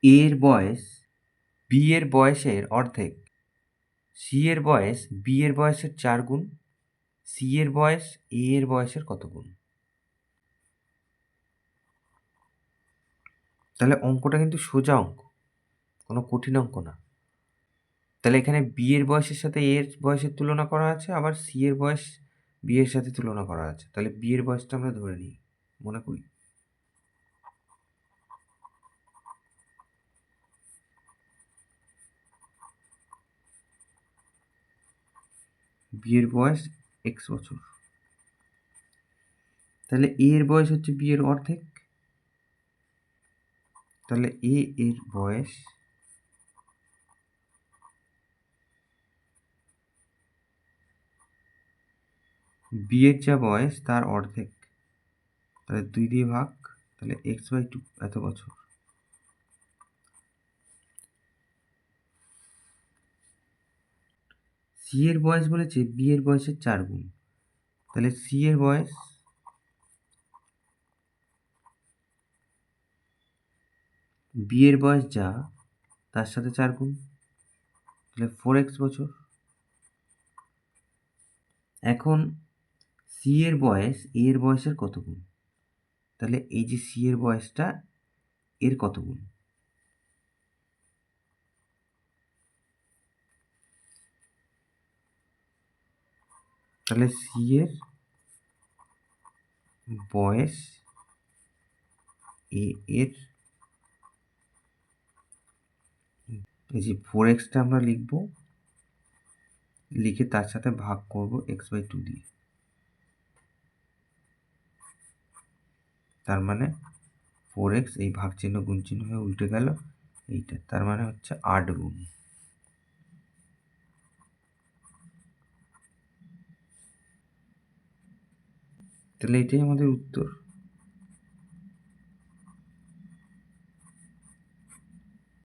এর বয়স বি এর বয়সের অর্ধেক, সি এর বয়স বি এর বয়সের 4 গুণ, সি এর বয়স এ এর বয়সের কত গুণ? তাহলে অঙ্কটা কিন্তু সোজা অঙ্ক, কোনো কঠিন অঙ্ক না। তাহলে এখানে বি এর বয়সের সাথে এ এর বয়সের তুলনা করা আছে, আবার সি এর বয়স বি এর সাথে তুলনা করা আছে। তাহলে বি এর বয়সটা আমরা ধরে নিই, মনে করি বি এর বয়স এক্স বছর। তাহলে এ এর বয়স হচ্ছে বি এর অর্ধেক, তাহলে এ এর বয়স বি এর যা বয়স তার অর্ধেক, তাহলে 2 দিয়ে ভাগ, তাহলে x/2 এত বছর। সি এর বয়স বলেছে বি এর বয়সের 4 গুণ, তাহলে সি এর বয়স বি এর বয়স যা তার সাথে 4 গুণ, তাহলে 4x বছর। এখন সি এর বয়স এ এর বয়সের কত গুণ? তাহলে এই যে সি এর বয়সটা এর কত গুণ? তাহলে সি এর বয়স এ এর, এই যে 4xটা আমরা লিখব, লিখে তার সাথে ভাগ করব x/2 দিয়ে। তার মানে 4x এই ভাগ চিহ্ন গুণ চিহ্ন হয়ে উল্টে গেল এইটা, তার মানে হচ্ছে 8 গুণ। তাহলে এটাই আমাদের উত্তর।